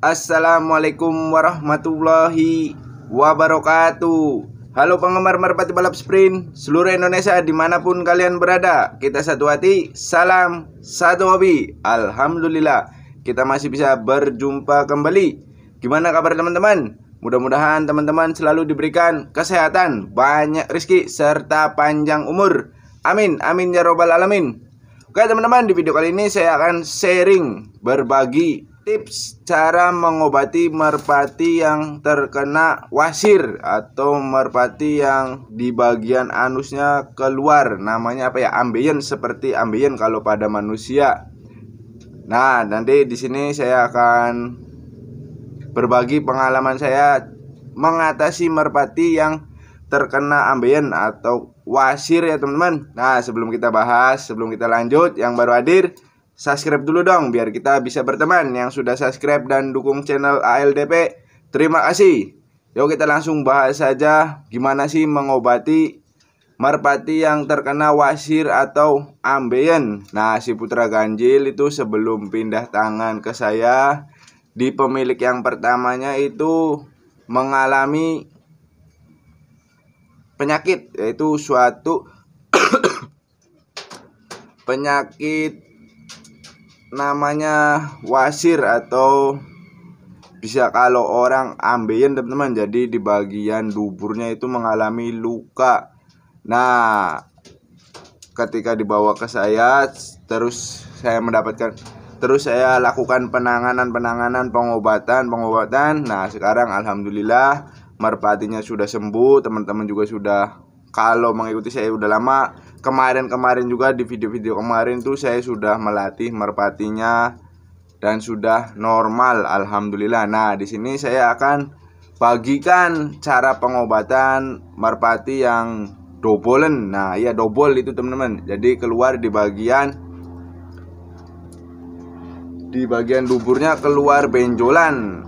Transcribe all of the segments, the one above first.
Assalamualaikum warahmatullahi wabarakatuh. Halo penggemar merpati balap sprint seluruh Indonesia dimanapun kalian berada. Kita satu hati, salam satu hobi. Alhamdulillah kita masih bisa berjumpa kembali. Gimana kabar teman-teman? Mudah-mudahan teman-teman selalu diberikan kesehatan, banyak rezeki, serta panjang umur. Amin, amin ya robbal alamin. Oke teman-teman, di video kali ini saya akan sharing berbagi tips cara mengobati merpati yang terkena wasir atau merpati yang di bagian anusnya keluar. Namanya apa ya? Ambeien, seperti ambeien kalau pada manusia. Nah, nanti di sini saya akan berbagi pengalaman saya mengatasi merpati yang terkena ambeien atau wasir ya teman-teman. Nah, sebelum kita bahas, sebelum kita lanjut, yang baru hadir subscribe dulu dong biar kita bisa berteman. Yang sudah subscribe dan dukung channel ALDP, terima kasih. Yuk kita langsung bahas saja gimana sih mengobati merpati yang terkena wasir atau ambeien. Nah, si putra ganjil itu sebelum pindah tangan ke saya, di pemilik yang pertamanya itu mengalami penyakit, yaitu suatu penyakit namanya wasir, atau bisa kalau orang ambeien teman-teman, jadi di bagian duburnya itu mengalami luka. Nah, ketika dibawa ke saya, terus saya lakukan penanganan, pengobatan. Nah, sekarang alhamdulillah merpatinya sudah sembuh. Teman-teman juga sudah, kalau mengikuti saya udah lama, kemarin juga di video-video kemarin tuh saya sudah melatih merpatinya dan sudah normal alhamdulillah. Nah, di sini saya akan bagikan cara pengobatan merpati yang dobolen. Nah, ya dobol itu teman-teman. Jadi keluar di bagian duburnya keluar benjolan.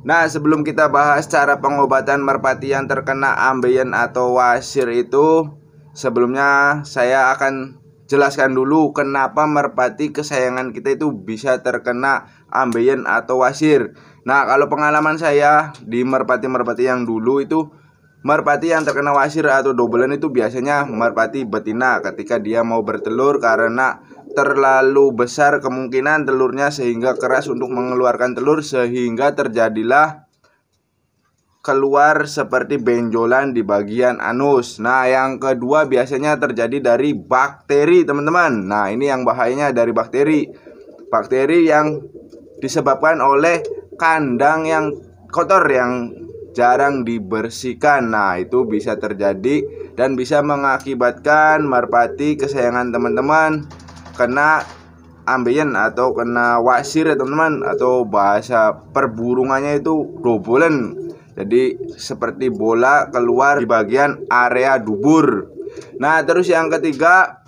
Nah, sebelum kita bahas cara pengobatan merpati yang terkena ambeien atau wasir itu, sebelumnya saya akan jelaskan dulu kenapa merpati kesayangan kita itu bisa terkena ambeien atau wasir. Nah, kalau pengalaman saya di merpati-merpati yang dulu itu, merpati yang terkena wasir atau dobelan itu biasanya merpati betina ketika dia mau bertelur, karena terlalu besar kemungkinan telurnya sehingga keras untuk mengeluarkan telur, sehingga terjadilah keluar seperti benjolan di bagian anus. Nah, yang kedua biasanya terjadi dari bakteri teman-teman. Nah, ini yang bahayanya dari bakteri yang disebabkan oleh kandang yang kotor, yang jarang dibersihkan. Nah, itu bisa terjadi dan bisa mengakibatkan merpati kesayangan teman-teman kena ambeien atau kena wasir ya teman-teman, atau bahasa perburungannya itu dobolen. Jadi seperti bola keluar di bagian area dubur. Nah, terus yang ketiga,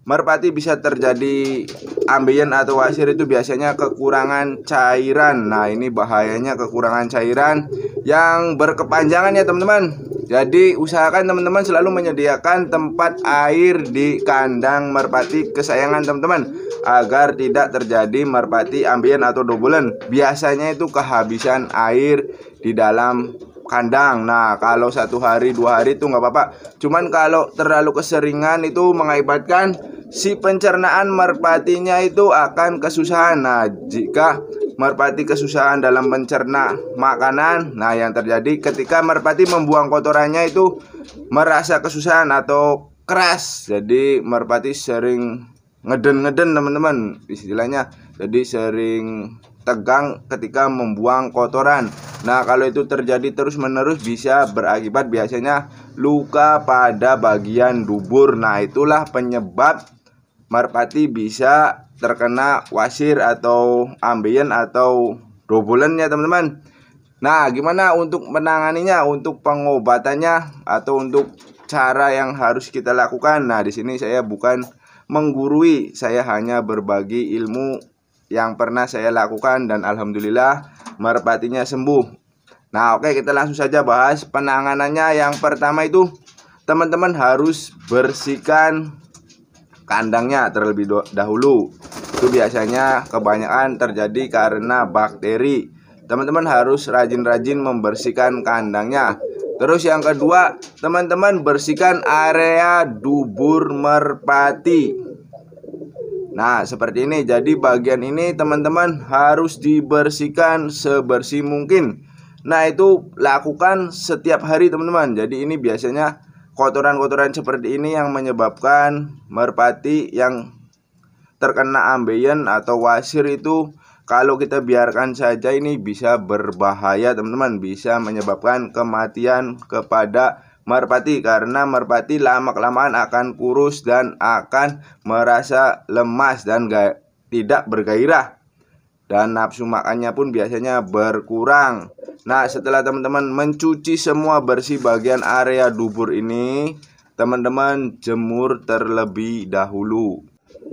merpati bisa terjadi ambeien atau wasir itu biasanya kekurangan cairan. Nah, ini bahayanya kekurangan cairan yang berkepanjangan ya teman-teman. Jadi usahakan teman-teman selalu menyediakan tempat air di kandang merpati kesayangan teman-teman, agar tidak terjadi merpati ambeien atau dobolen. Biasanya itu kehabisan air di dalam kandang. Nah, kalau 1 hari 2 hari itu nggak apa-apa. Cuman kalau terlalu keseringan itu mengakibatkan si pencernaan merpatinya itu akan kesusahan. Nah, jika merpati kesusahan dalam mencerna makanan, nah yang terjadi ketika merpati membuang kotorannya itu merasa kesusahan atau keras. Jadi merpati sering ngeden teman-teman istilahnya. Jadi sering tegang ketika membuang kotoran. Nah, kalau itu terjadi terus-menerus bisa berakibat biasanya luka pada bagian dubur. Nah, itulah penyebab merpati bisa terkena wasir atau ambeien atau dobolen ya teman-teman. Nah, gimana untuk menanganinya, untuk pengobatannya, atau untuk cara yang harus kita lakukan? Nah, di sini saya bukan menggurui, saya hanya berbagi ilmu yang pernah saya lakukan dan alhamdulillah merpatinya sembuh. Nah, oke, kita langsung saja bahas penanganannya. Yang pertama itu teman-teman harus bersihkan kandangnya terlebih dahulu. Itu biasanya kebanyakan terjadi karena bakteri. Teman-teman harus rajin-rajin membersihkan kandangnya. Terus yang kedua, teman-teman bersihkan area dubur merpati. Nah, seperti ini. Jadi bagian ini teman-teman harus dibersihkan sebersih mungkin. Nah, itu lakukan setiap hari teman-teman. Jadi ini biasanya kotoran-kotoran seperti ini yang menyebabkan merpati yang terkena ambeien atau wasir itu, kalau kita biarkan saja ini bisa berbahaya teman-teman. Bisa menyebabkan kematian kepada merpati, karena merpati lama-kelamaan akan kurus dan akan merasa lemas dan tidak bergairah, dan nafsu makannya pun biasanya berkurang. Nah, setelah teman-teman mencuci semua bersih bagian area dubur ini, teman-teman jemur terlebih dahulu.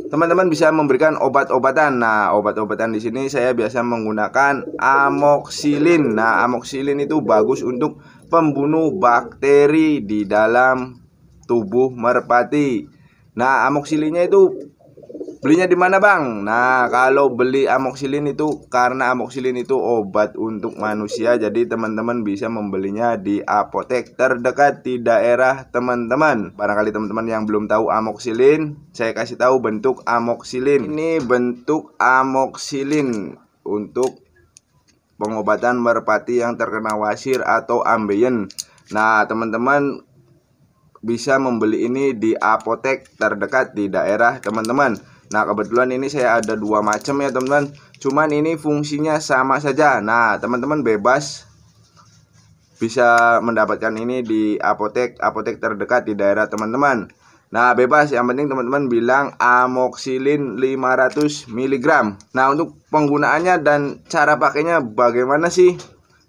Teman-teman bisa memberikan obat-obatan. Nah, obat-obatan di sini saya biasa menggunakan amoksilin. Nah, amoksilin itu bagus untuk pembunuh bakteri di dalam tubuh merpati. Nah, amoksilinnya itu belinya di mana, Bang? Nah, kalau beli amoksilin itu, karena amoksilin itu obat untuk manusia, jadi teman-teman bisa membelinya di apotek terdekat di daerah teman-teman. Barangkali teman-teman yang belum tahu amoksilin, saya kasih tahu bentuk amoksilin. Ini bentuk amoksilin untuk pengobatan merpati yang terkena wasir atau ambeien. Nah, teman-teman bisa membeli ini di apotek terdekat di daerah teman-teman. Nah, kebetulan ini saya ada dua macam ya teman-teman. Cuman ini fungsinya sama saja. Nah, teman-teman bebas bisa mendapatkan ini di apotek terdekat di daerah teman-teman. Nah, bebas, yang penting teman-teman bilang amoksilin 500 mg. Nah, untuk penggunaannya dan cara pakainya bagaimana sih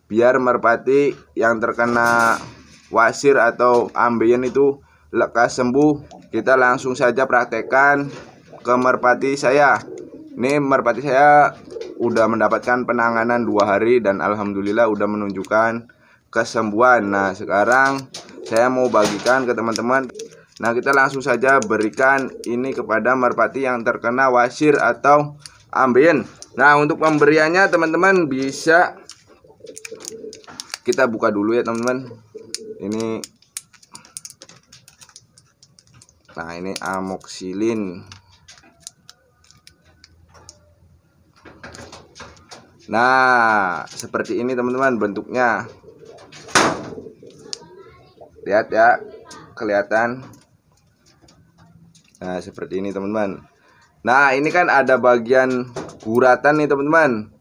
biar merpati yang terkena wasir atau ambeien itu lekas sembuh? Kita langsung saja praktekkan ke merpati saya. Ini merpati saya udah mendapatkan penanganan 2 hari dan alhamdulillah udah menunjukkan kesembuhan. Nah, sekarang saya mau bagikan ke teman-teman. Nah, kita langsung saja berikan ini kepada merpati yang terkena wasir atau ambeien. Nah, untuk pemberiannya teman-teman bisa kita buka dulu ya teman-teman. Ini amoksilin. Nah, seperti ini teman-teman bentuknya. Lihat ya, kelihatan. Nah, seperti ini teman-teman. Nah, ini kan ada bagian guratan nih teman-teman.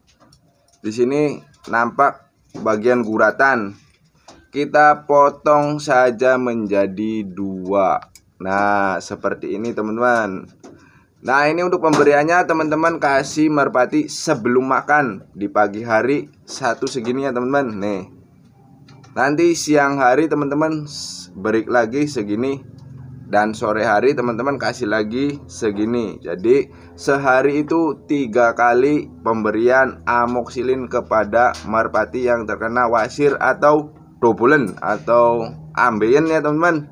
Di sini nampak bagian guratan. Kita potong saja menjadi 2. Nah, seperti ini teman-teman. Nah, ini untuk pemberiannya teman-teman kasih merpati sebelum makan di pagi hari satu segini ya teman-teman. Nih. Nanti siang hari teman-teman beri lagi segini, dan sore hari teman-teman kasih lagi segini. Jadi sehari itu 3 kali pemberian amoksilin kepada merpati yang terkena wasir atau dobulen atau ambeien ya teman-teman.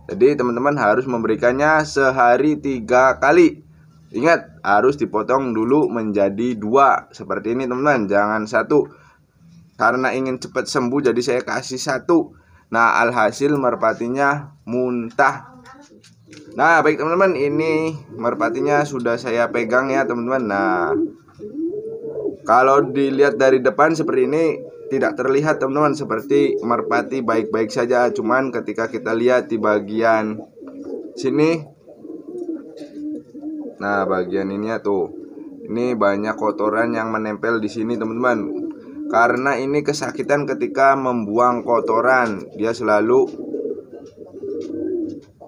Jadi teman-teman harus memberikannya sehari 3 kali. Ingat, harus dipotong dulu menjadi 2 seperti ini teman-teman, jangan 1. Karena ingin cepat sembuh jadi saya kasih 1. Nah, alhasil merpatinya muntah. Nah, baik teman-teman, ini merpatinya sudah saya pegang ya teman-teman. Nah, kalau dilihat dari depan seperti ini tidak terlihat teman-teman, seperti merpati baik-baik saja. Cuman ketika kita lihat di bagian sini, nah bagian ini ya tuh, ini banyak kotoran yang menempel di sini teman-teman. Karena ini kesakitan ketika membuang kotoran, dia selalu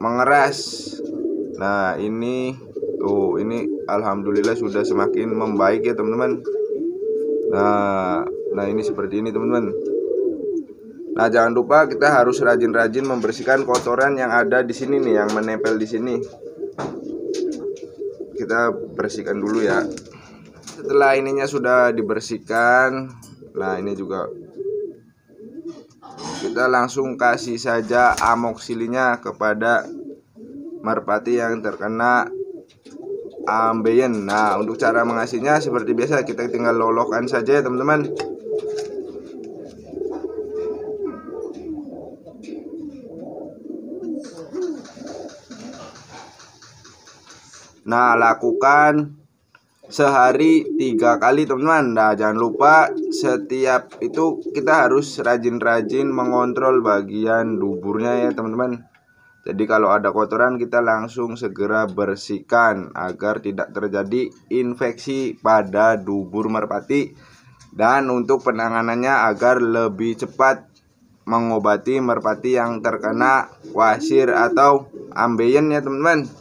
mengeras. Nah, ini tuh, ini alhamdulillah sudah semakin membaik ya teman-teman. Nah ini seperti ini teman-teman. Nah, jangan lupa kita harus rajin-rajin membersihkan kotoran yang ada di sini nih, yang menempel di sini. Kita bersihkan dulu ya. Setelah ininya sudah dibersihkan, nah ini juga kita langsung kasih saja amoksilinnya kepada merpati yang terkena ambeien. Nah, untuk cara mengasihnya seperti biasa, kita tinggal lolokkan saja ya teman-teman. Nah, lakukan sehari 3 kali teman-teman. Nah, jangan lupa setiap itu kita harus rajin-rajin mengontrol bagian duburnya ya teman-teman. Jadi kalau ada kotoran kita langsung segera bersihkan agar tidak terjadi infeksi pada dubur merpati. Dan untuk penanganannya agar lebih cepat mengobati merpati yang terkena wasir atau ambeien ya teman-teman.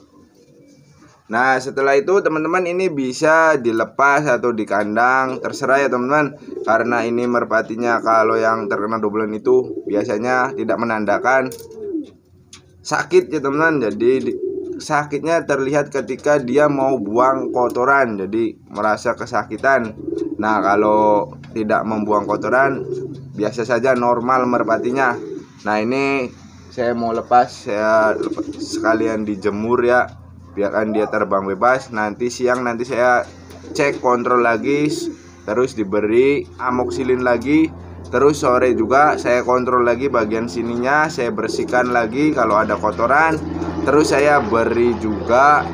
Nah, setelah itu teman-teman ini bisa dilepas atau di kandang, terserah ya teman-teman. Karena ini merpatinya kalau yang terkena dobelan itu biasanya tidak menandakan sakit ya teman-teman. Jadi sakitnya terlihat ketika dia mau buang kotoran, jadi merasa kesakitan. Nah, kalau tidak membuang kotoran biasa saja, normal merpatinya. Nah, ini saya mau lepas, saya sekalian dijemur ya, biarkan dia terbang bebas. Nanti siang nanti saya cek kontrol lagi, terus diberi amoxicillin lagi. Terus sore juga saya kontrol lagi bagian sininya, saya bersihkan lagi kalau ada kotoran. Terus saya beri juga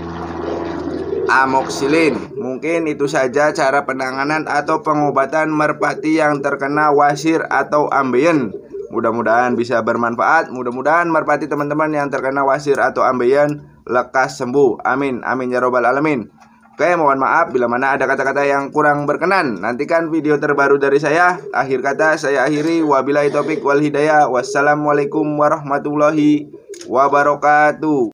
amoxicillin. Mungkin itu saja cara penanganan atau pengobatan merpati yang terkena wasir atau ambeien. Mudah-mudahan bisa bermanfaat. Mudah-mudahan merpati teman-teman yang terkena wasir atau ambeien lekas sembuh. Amin, amin ya robbal alamin. Oke, mohon maaf bila mana ada kata-kata yang kurang berkenan. Nantikan video terbaru dari saya. Akhir kata saya akhiri. Wabillahi taufik wal hidayah. Wassalamualaikum warahmatullahi wabarakatuh.